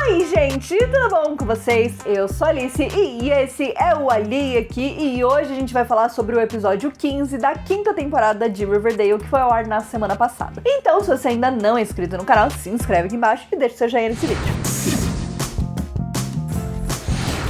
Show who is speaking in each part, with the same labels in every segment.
Speaker 1: Oi, gente, tudo bom com vocês? Eu sou a Alice e esse é o Ali aqui, e hoje a gente vai falar sobre o episódio 15 da quinta temporada de Riverdale, que foi ao ar na semana passada. Então, se você ainda não é inscrito no canal, se inscreve aqui embaixo e deixa seu joinha nesse vídeo.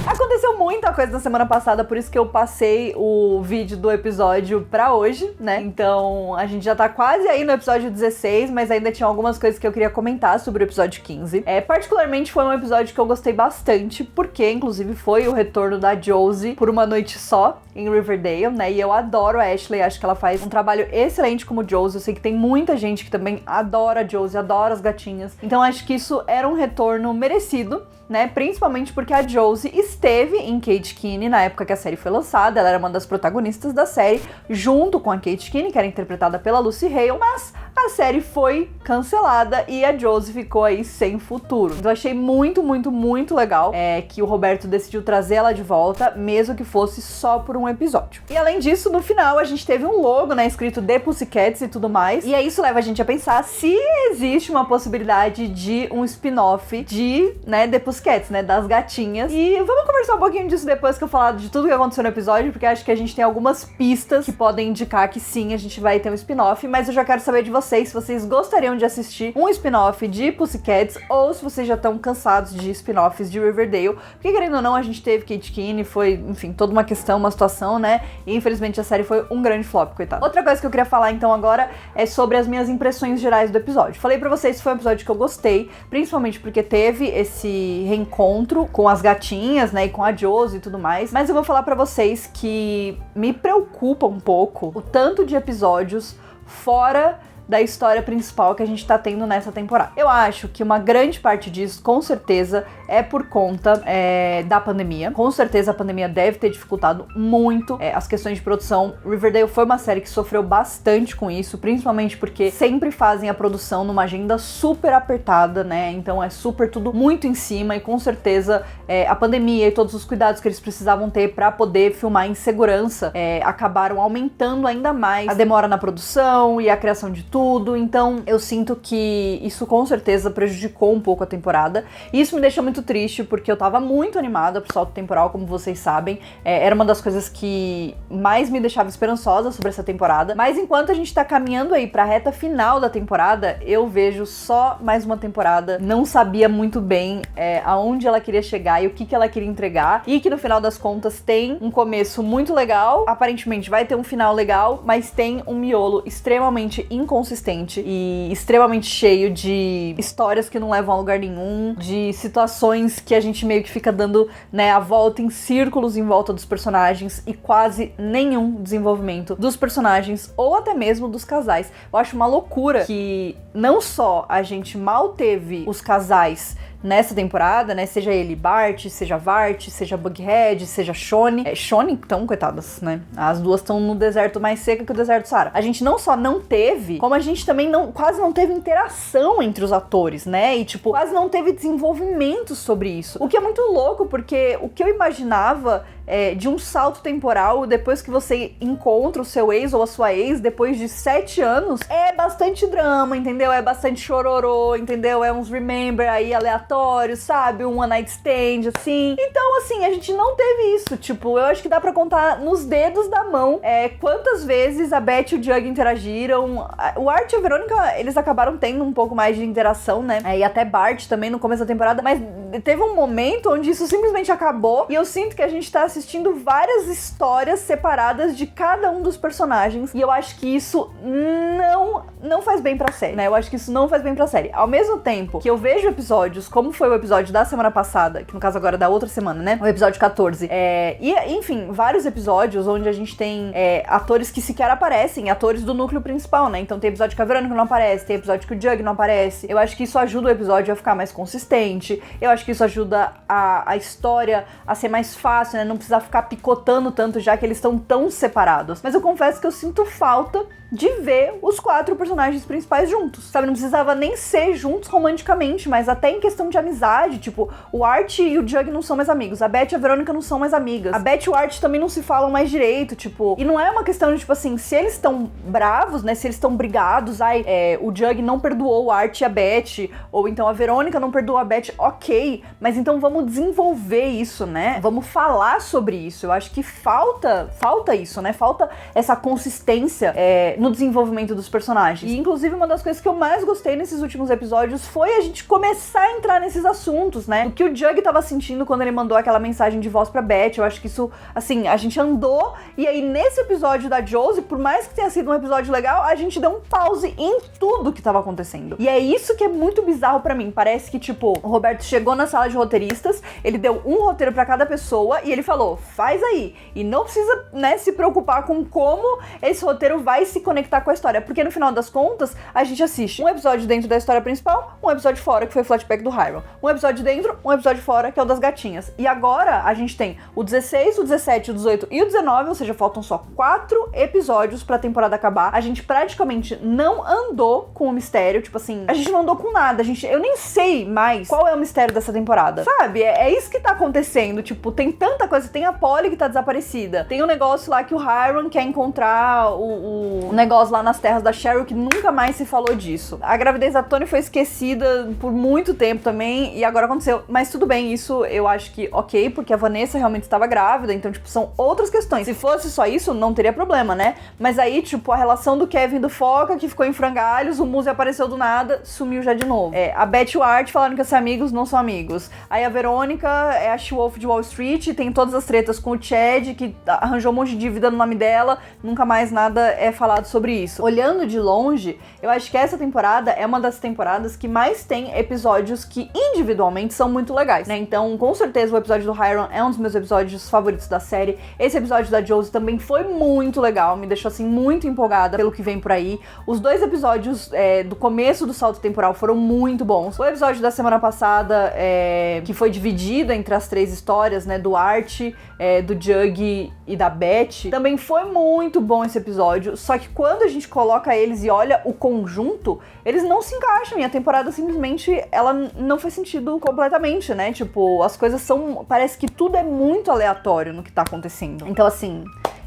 Speaker 1: Aconteceu muita coisa na semana passada, por isso que eu passei o vídeo do episódio pra hoje, né? Então, a gente já tá quase aí no episódio 16, mas ainda tinha algumas coisas que eu queria comentar sobre o episódio 15. Particularmente foi um episódio que eu gostei bastante, porque, inclusive, foi o retorno da Josie por uma noite só em Riverdale, né? E eu adoro a Ashley, acho que ela faz um trabalho excelente como Josie. Eu sei que tem muita gente que também adora a Josie, adora as gatinhas. Então, acho que isso era um retorno merecido, né? Principalmente porque a Josie esteve em Kate Kinney na época que a série foi lançada. Ela era uma das protagonistas da série, junto com a Kate Kinney, que era interpretada pela Lucy Hale, mas a série foi cancelada e a Josie ficou aí sem futuro. Então achei muito legal que o Roberto decidiu trazer ela de volta, mesmo que fosse só por um episódio. E além disso, no final a gente teve um logo, né, escrito The Pussycats e tudo mais, e aí isso leva a gente a pensar se existe uma possibilidade de um spin-off de, né, The Pussycats, né, das gatinhas. E vamos conversar um pouquinho disso depois que eu falar de tudo que aconteceu no episódio, porque acho que a gente tem algumas pistas que podem indicar que sim, a gente vai ter um spin-off, mas eu já quero saber de vocês se vocês gostariam de assistir um spin-off de Pussycats ou se vocês já estão cansados de spin-offs de Riverdale, porque querendo ou não, a gente teve Kate Kinney, foi, enfim, toda uma questão, uma situação, né, e infelizmente a série foi um grande flop, coitado. Outra coisa que eu queria falar então agora é sobre as minhas impressões gerais do episódio. Falei pra vocês que foi um episódio que eu gostei, principalmente porque teve esse reencontro com as gatinhas, né, e com a Josie e tudo mais, mas eu vou falar pra vocês que me preocupa um pouco o tanto de episódios fora da história principal que a gente tá tendo nessa temporada. Eu acho que uma grande parte disso, com certeza, é por conta da pandemia. Com certeza a pandemia deve ter dificultado muito as questões de produção. Riverdale foi uma série que sofreu bastante com isso, principalmente porque sempre fazem a produção numa agenda super apertada, né? Então é super tudo muito em cima, e com certeza a pandemia e todos os cuidados que eles precisavam ter pra poder filmar em segurança acabaram aumentando ainda mais a demora na produção e a criação de tudo. Então eu sinto que isso com certeza prejudicou um pouco a temporada, e isso me deixa muito triste, porque eu tava muito animada pro salto temporal, como vocês sabem. Era uma das coisas que mais me deixava esperançosa sobre essa temporada, mas enquanto a gente tá caminhando aí pra reta final da temporada, eu vejo só mais uma temporada. Não sabia muito bem aonde ela queria chegar e o que ela queria entregar, e que no final das contas tem um começo muito legal, aparentemente vai ter um final legal, mas tem um miolo extremamente inconsistente e extremamente cheio de histórias que não levam a lugar nenhum, de situações que a gente meio que fica dando, né, a volta em círculos em volta dos personagens, e quase nenhum desenvolvimento dos personagens ou até mesmo dos casais. Eu acho uma loucura que não só a gente mal teve os casais nessa temporada, né, seja ele Bart, seja Vart, seja Bughead, seja Shone. Shone, então, coitadas, né, as duas estão no deserto mais seco que o deserto Saara. A gente não só não teve, como a gente também quase não teve interação entre os atores, né, e tipo, quase não teve desenvolvimento sobre isso. O que é muito louco, porque o que eu imaginava de um salto temporal depois que você encontra o seu ex ou a sua ex depois de 7 anos, é bastante drama, entendeu? É bastante chororô, entendeu? É uns remember aí aleatórios, sabe? Um one night stand, assim. Então, assim, a gente não teve isso. Tipo, eu acho que dá pra contar nos dedos da mão quantas vezes a Beth e o Jug interagiram. O Art e a Verônica, eles acabaram tendo um pouco mais de interação, né? E até Bart também no começo da temporada, mas teve um momento onde isso simplesmente acabou, e eu sinto que a gente tá assistindo várias histórias separadas de cada um dos personagens, e eu acho que isso não faz bem pra série, né? Eu acho que isso não faz bem pra série. Ao mesmo tempo que eu vejo episódios, como foi o episódio da semana passada, que no caso agora é da outra semana, né? O episódio 14. E, enfim, vários episódios onde a gente tem atores que sequer aparecem, atores do núcleo principal, né? Então tem episódio que a Verônica não aparece, tem episódio que o Jug não aparece. Eu acho que isso ajuda o episódio a ficar mais consistente. Eu acho que isso ajuda a história a ser mais fácil, né? Não precisar ficar picotando tanto, já que eles estão tão separados. Mas eu confesso que eu sinto falta de ver os 4 personagens principais juntos, sabe? Não precisava nem ser juntos romanticamente, mas até em questão de amizade, tipo, o Art e o Jug não são mais amigos, a Beth e a Verônica não são mais amigas, a Beth e o Art também não se falam mais direito, tipo, e não é uma questão de, tipo assim, se eles estão bravos, né, se eles estão brigados, o Jug não perdoou o Art e a Beth, ou então a Verônica não perdoou a Beth, ok, ok, mas então vamos desenvolver isso, né? Vamos falar sobre isso. Eu acho que falta isso, né? Falta essa consistência no desenvolvimento dos personagens. E, inclusive, uma das coisas que eu mais gostei nesses últimos episódios foi a gente começar a entrar nesses assuntos, né? O que o Jug tava sentindo quando ele mandou aquela mensagem de voz pra Beth. Eu acho que isso, assim, a gente andou, e aí nesse episódio da Josie, por mais que tenha sido um episódio legal, a gente deu um pause em tudo que tava acontecendo. E é isso que é muito bizarro pra mim. Parece que, tipo, o Roberto chegou na sala de roteiristas, ele deu um roteiro pra cada pessoa e ele falou, faz aí. E não precisa, né, se preocupar com como esse roteiro vai se conectar com a história, porque no final das contas, a gente assiste um episódio dentro da história principal, um episódio fora, que foi o flashback do Hiram. Um episódio dentro, um episódio fora, que é o das gatinhas. E agora, a gente tem o 16, o 17, o 18 e o 19, ou seja, faltam só 4 episódios pra temporada acabar. A gente praticamente não andou com o mistério, tipo assim, a gente não andou com nada, eu nem sei mais qual é o mistério dessa temporada, sabe? É isso que tá acontecendo, tipo, tem tanta coisa, tem a Polly que tá desaparecida, tem um negócio lá que o Hiram quer encontrar o negócio lá nas terras da Cheryl, que nunca mais se falou disso. A gravidez da Tony foi esquecida por muito tempo também, e agora aconteceu, mas tudo bem, isso eu acho que ok, porque a Vanessa realmente estava grávida, então, tipo, são outras questões. Se fosse só isso, não teria problema, né? Mas aí, tipo, a relação do Kevin e do Foca, que ficou em frangalhos, o Muse apareceu do nada, sumiu já de novo. A Beth e o Art falaram que são amigos, não são amigos. Aí a Verônica é a She-Wolf de Wall Street, tem todas as tretas com o Chad, que arranjou um monte de dívida no nome dela, nunca mais nada é falado sobre isso. Olhando de longe, eu acho que essa temporada é uma das temporadas que mais tem episódios que individualmente são muito legais, né? Então, com certeza, o episódio do Hiram é um dos meus episódios favoritos da série. Esse episódio da Josie também foi muito legal, me deixou, assim, muito empolgada pelo que vem por aí. Os 2 episódios do começo do salto temporal foram muito bons. O episódio da semana passada, que foi dividido entre as 3 histórias, né, do Art, do Jug e da Beth, também foi muito bom esse episódio, só que quando a gente coloca eles e olha o conjunto, eles não se encaixam, e a temporada simplesmente, ela não faz sentido completamente, né, tipo, as coisas parece que tudo é muito aleatório no que tá acontecendo. Então, assim,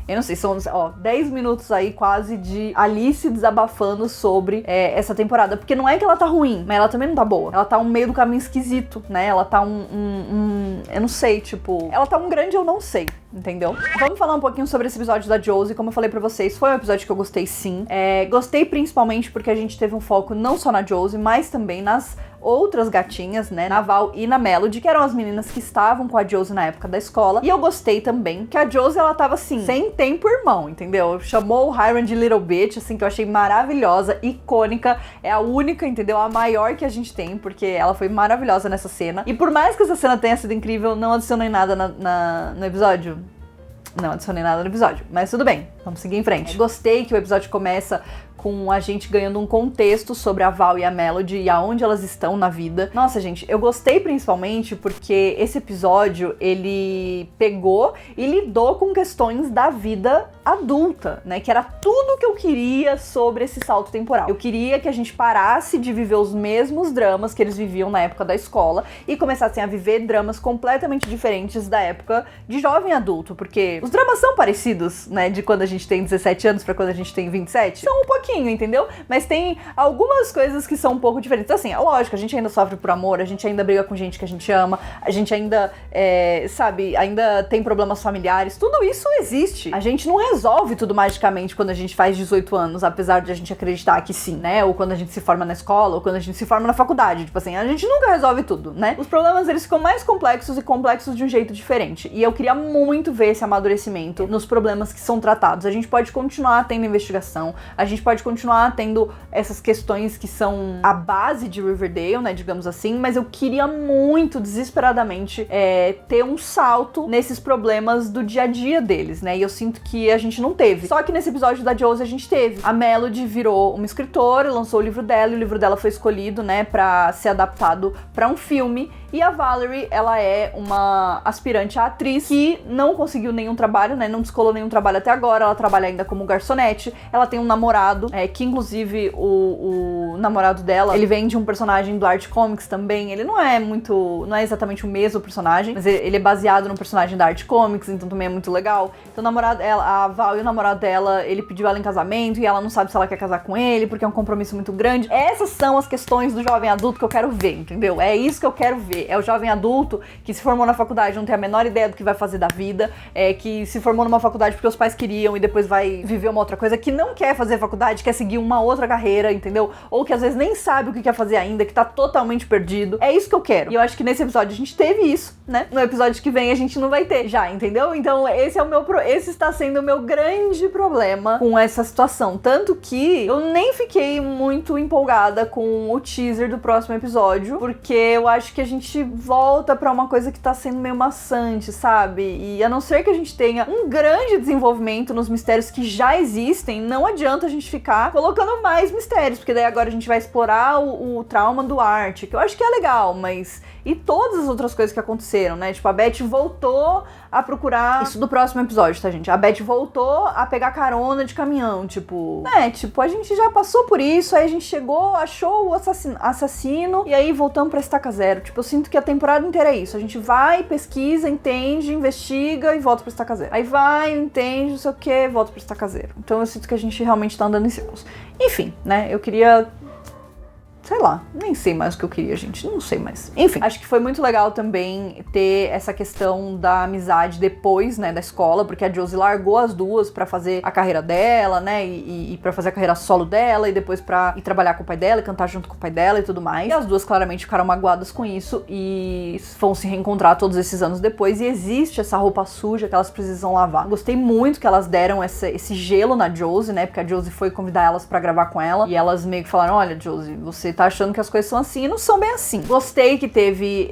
Speaker 1: eu não sei, são 10 minutos aí quase de Alice desabafando sobre essa temporada. Porque não é que ela tá ruim, mas ela também não tá boa. Ela tá um meio do caminho esquisito, né? Ela tá eu não sei, tipo... Ela tá um grande eu não sei, entendeu? Vamos falar um pouquinho sobre esse episódio da Josie. Como eu falei pra vocês, foi um episódio que eu gostei sim. Gostei principalmente porque a gente teve um foco não só na Josie, mas também nas outras gatinhas, né, na Val e na Melody, que eram as meninas que estavam com a Josie na época da escola. E eu gostei também que a Josie, ela tava assim, sem tempo irmão, entendeu? Chamou o Hiram de Little Bitch, assim, que eu achei maravilhosa, icônica, é a única, entendeu? A maior que a gente tem, porque ela foi maravilhosa nessa cena. E por mais que essa cena tenha sido incrível, não adicionei nada no episódio. Não adicionei nada no episódio, mas tudo bem, vamos seguir em frente. Gostei que o episódio começa com a gente ganhando um contexto sobre a Val e a Melody e aonde elas estão na vida. Nossa, gente, eu gostei principalmente porque esse episódio, ele pegou e lidou com questões da vida adulta, né? Que era tudo que eu queria sobre esse salto temporal. Eu queria que a gente parasse de viver os mesmos dramas que eles viviam na época da escola e começassem a viver dramas completamente diferentes da época de jovem adulto, porque os dramas são parecidos, né? De quando a gente tem 17 anos pra quando a gente tem 27. São um pouquinho, entendeu? Mas tem algumas coisas que são um pouco diferentes. Assim, é lógico, a gente ainda sofre por amor, a gente ainda briga com gente que a gente ama, a gente ainda, sabe, ainda tem problemas familiares, tudo isso existe. A gente não resolve tudo magicamente quando a gente faz 18 anos, apesar de a gente acreditar que sim, né? Ou quando a gente se forma na escola, ou quando a gente se forma na faculdade. Tipo assim, a gente nunca resolve tudo, né? Os problemas, eles ficam mais complexos e complexos de um jeito diferente. E eu queria muito ver esse amadurecimento nos problemas que são tratados. A gente pode continuar tendo investigação, a gente pode continuar tendo essas questões que são a base de Riverdale, né, digamos assim, mas eu queria muito, desesperadamente, ter um salto nesses problemas do dia a dia deles, né, e eu sinto que a gente não teve. Só que nesse episódio da Josie a gente teve. A Melody virou uma escritora, lançou o livro dela, e o livro dela foi escolhido, né, pra ser adaptado pra um filme, e a Valerie, ela é uma aspirante a atriz que não conseguiu nenhum trabalho, né, não descolou nenhum trabalho até agora, ela trabalha ainda como garçonete, ela tem um namorado, que inclusive o namorado dela, ele vem de um personagem do Art Comics também, ele não é exatamente o mesmo personagem, mas ele é baseado no personagem da Art Comics, então também é muito legal. Então a Val e o namorado dela, ele pediu ela em casamento e ela não sabe se ela quer casar com ele, porque é um compromisso muito grande. Essas são as questões do jovem adulto que eu quero ver, entendeu? É isso que eu quero ver. sabe? É o jovem adulto que se formou na faculdade, não tem a menor ideia do que vai fazer da vida, que se formou numa faculdade porque os pais queriam e depois vai viver uma outra coisa, que não quer fazer faculdade, quer seguir uma outra carreira, entendeu? Ou que às vezes nem sabe o que quer fazer ainda, que tá totalmente perdido. É isso que eu quero. E eu acho que nesse episódio a gente teve isso, né? No episódio que vem a gente não vai ter já, entendeu? Então esse está sendo o meu grande problema com essa situação. Tanto que eu nem fiquei muito empolgada com o teaser do próximo episódio, porque eu acho que a gente volta pra uma coisa que tá sendo meio maçante, sabe? E a não ser que a gente tenha um grande desenvolvimento nos mistérios que já existem, não adianta a gente ficar colocando mais mistérios, porque daí agora a gente vai explorar o trauma do Art, que eu acho que é legal, mas... E todas as outras coisas que aconteceram, né? Tipo, a Beth voltou a procurar... Isso do próximo episódio, tá, gente? A Beth voltou a pegar carona de caminhão, tipo... Tipo, a gente já passou por isso, aí a gente chegou, achou o assassino, e aí voltamos pra estaca zero. Tipo, eu sinto que a temporada inteira é isso. A gente vai, pesquisa, entende, investiga e volta pra estaca zero. Aí vai, entende, não sei o que, volta pra estaca zero. Então eu sinto que a gente realmente tá andando em círculos. Enfim, né? Eu queria... Sei lá, nem sei mais o que eu queria, gente, não sei mais. Enfim, acho que foi muito legal também ter essa questão da amizade depois, né, da escola, porque a Josie largou as duas pra fazer a carreira dela, né, e pra fazer a carreira solo dela, e depois pra ir trabalhar com o pai dela, e cantar junto com o pai dela e tudo mais. E as duas claramente ficaram magoadas com isso e vão se reencontrar todos esses anos depois, e existe essa roupa suja que elas precisam lavar. Gostei muito que elas deram esse gelo na Josie, né, porque a Josie foi convidar elas pra gravar com ela, e elas meio que falaram, olha, Josie, você tá achando que as coisas são assim e não são bem assim. Gostei que teve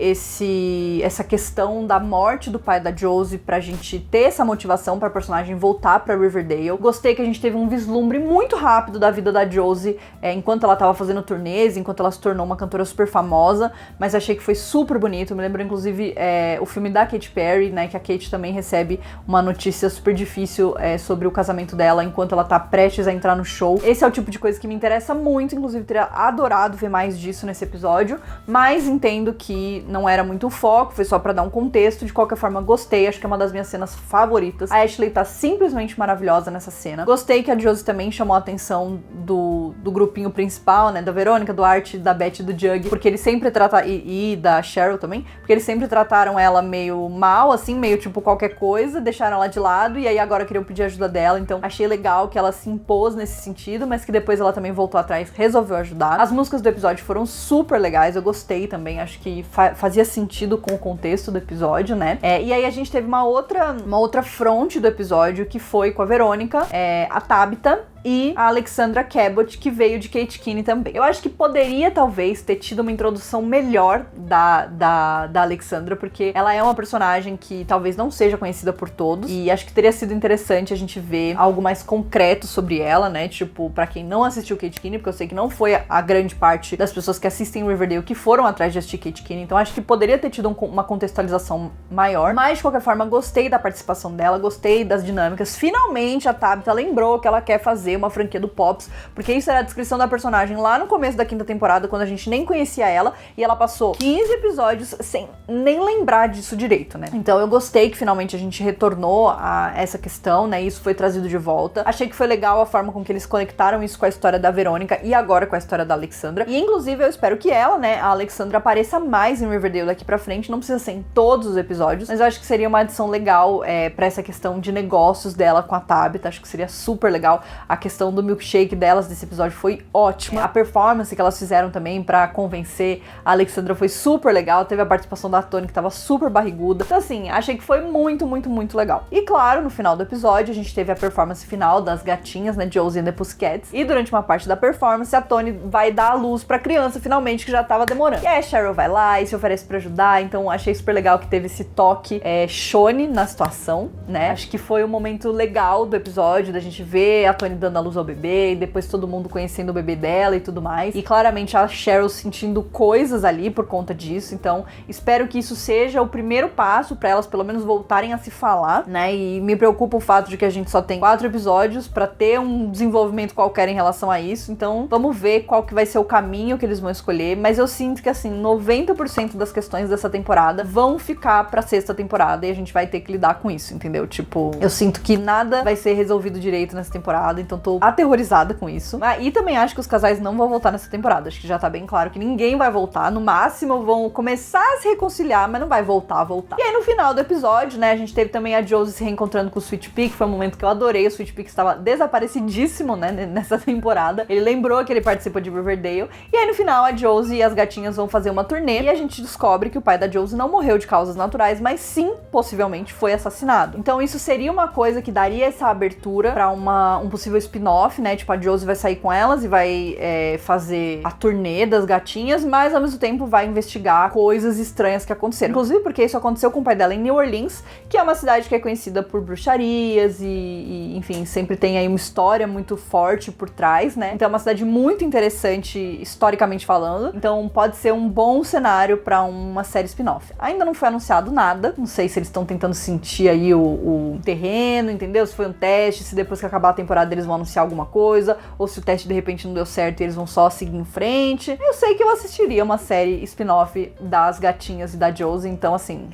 Speaker 1: essa questão da morte do pai da Josie pra gente ter essa motivação pra personagem voltar pra Riverdale. Gostei que a gente teve um vislumbre muito rápido da vida da Josie enquanto ela tava fazendo turnês, enquanto ela se tornou uma cantora super famosa, mas achei que foi super bonito. Me lembro inclusive o filme da Katy Perry, né, que a Katy também recebe uma notícia super difícil sobre o casamento dela enquanto ela tá prestes a entrar no show. Esse é o tipo de coisa que me interessa muito, inclusive teria adorado ver mais disso nesse episódio, mas entendo que não era muito o foco, foi só pra dar um contexto. De qualquer forma, gostei, acho que é uma das minhas cenas favoritas. A Ashley tá simplesmente maravilhosa nessa cena. Gostei que a Josie também chamou a atenção do grupinho principal, né, da Verônica, do Art, da Beth e do Jug, porque eles sempre trataram, e da Cheryl também, porque eles sempre trataram ela meio mal, assim, meio tipo qualquer coisa, deixaram ela de lado, e aí agora queriam pedir ajuda dela, então achei legal que ela se impôs nesse sentido, mas que depois ela também voltou atrás, resolveu ajudar. As músicas do episódio foram super legais, eu gostei também, acho que fazia sentido com o contexto do episódio, né? E aí a gente teve uma outra fronte do episódio, que foi com a Verônica, a Tabitha e a Alexandra Cabot, que veio de Kate Kinney também. Eu acho que poderia, talvez, ter tido uma introdução melhor da Alexandra, porque ela é uma personagem que talvez não seja conhecida por todos, e acho que teria sido interessante a gente ver algo mais concreto sobre ela, né? Tipo, pra quem não assistiu Kate Kinney, porque eu sei que não foi a grande parte das pessoas que assistem Riverdale que foram atrás de assistir Kate Kinney, então acho que poderia ter tido uma contextualização maior, mas de qualquer forma, gostei da participação dela, gostei das dinâmicas. Finalmente a Tabitha lembrou que ela quer fazer uma franquia do Pops, porque isso era a descrição da personagem lá no começo da 5ª temporada, quando a gente nem conhecia ela, e ela passou 15 episódios sem nem lembrar disso direito, né? Então eu gostei que finalmente a gente retornou a essa questão, né? Isso foi trazido de volta. Achei que foi legal a forma com que eles conectaram isso com a história da Verônica e agora com a história da Alexandra. E inclusive eu espero que ela, né, a Alexandra, apareça mais em Riverdale daqui pra frente. Não precisa ser em todos os episódios, mas eu acho que seria uma adição legal pra essa questão de negócios dela com a Tabitha. Acho que seria super legal. A questão do milkshake delas desse episódio foi ótima. A performance que elas fizeram também pra convencer a Alexandra foi super legal. Teve a participação da Toni, que tava super barriguda. Então assim, achei que foi muito, muito, muito legal. E claro, no final do episódio, a gente teve a performance final das gatinhas, né, Josie and the Pussycats. E durante uma parte da performance, a Toni vai dar a luz pra criança, finalmente, que já tava demorando. E aí a Cheryl vai lá e se oferece pra ajudar. Então achei super legal que teve esse toque Shone na situação, né? Acho que foi um momento legal do episódio, da gente ver a Toni dando a luz ao bebê, e depois todo mundo conhecendo o bebê dela e tudo mais. E claramente a Cheryl sentindo coisas ali por conta disso. Então espero que isso seja o primeiro passo pra elas pelo menos voltarem a se falar, né? E me preocupa o fato de que a gente só tem 4 episódios pra ter um desenvolvimento qualquer em relação a isso. Então vamos ver qual que vai ser o caminho que eles vão escolher. Mas eu sinto que assim, 90% das questões dessa temporada vão ficar pra 6ª temporada e a gente vai ter que lidar com isso, entendeu? Tipo, eu sinto que nada vai ser resolvido direito nessa temporada, então então tô aterrorizada com isso. E também acho que os casais não vão voltar nessa temporada, acho que já tá bem claro que ninguém vai voltar, no máximo vão começar a se reconciliar, mas não vai voltar. E aí no final do episódio, né, a gente teve também a Josie se reencontrando com o Sweet Pea, que foi um momento que eu adorei. O Sweet Pea estava desaparecidíssimo, né, nessa temporada. Ele lembrou que ele participa de Riverdale. E aí no final a Josie e as gatinhas vão fazer uma turnê e a gente descobre que o pai da Josie não morreu de causas naturais, mas sim, possivelmente, foi assassinado. Então isso seria uma coisa que daria essa abertura pra um possível spin-off, né, tipo a Josie vai sair com elas e vai fazer a turnê das gatinhas, mas ao mesmo tempo vai investigar coisas estranhas que aconteceram. Inclusive porque isso aconteceu com o pai dela em New Orleans, que é uma cidade que é conhecida por bruxarias e enfim, sempre tem aí uma história muito forte por trás, né? Então é uma cidade muito interessante historicamente falando. Então pode ser um bom cenário pra uma série spin-off. Ainda não foi anunciado nada, não sei se eles estão tentando sentir aí o terreno, entendeu? Se foi um teste, se depois que acabar a temporada eles vão anunciar alguma coisa, ou se o teste de repente não deu certo e eles vão só seguir em frente. Eu sei que eu assistiria uma série spin-off das gatinhas e da Josie, então assim,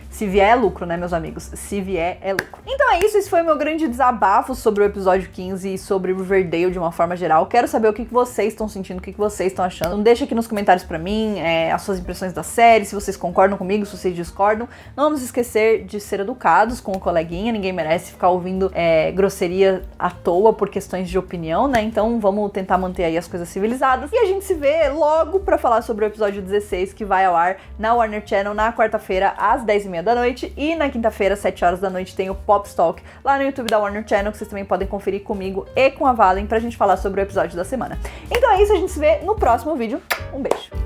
Speaker 1: se vier é lucro, né, meus amigos? Se vier é lucro. Então é isso, esse foi o meu grande desabafo sobre o episódio 15 e sobre Riverdale de uma forma geral. Quero saber o que vocês estão sentindo, o que vocês estão achando. Então deixa aqui nos comentários pra mim as suas impressões da série, se vocês concordam comigo, se vocês discordam. Não vamos esquecer de ser educados com o coleguinha, ninguém merece ficar ouvindo grosseria à toa por questões de opinião, né? Então vamos tentar manter aí as coisas civilizadas. E a gente se vê logo pra falar sobre o episódio 16, que vai ao ar na Warner Channel na quarta-feira, às 10h30 da noite, e na quinta-feira, 7 horas da noite, tem o Popstalk lá no YouTube da Warner Channel, que vocês também podem conferir comigo e com a Valen pra gente falar sobre o episódio da semana. Então é isso, a gente se vê no próximo vídeo. Um beijo!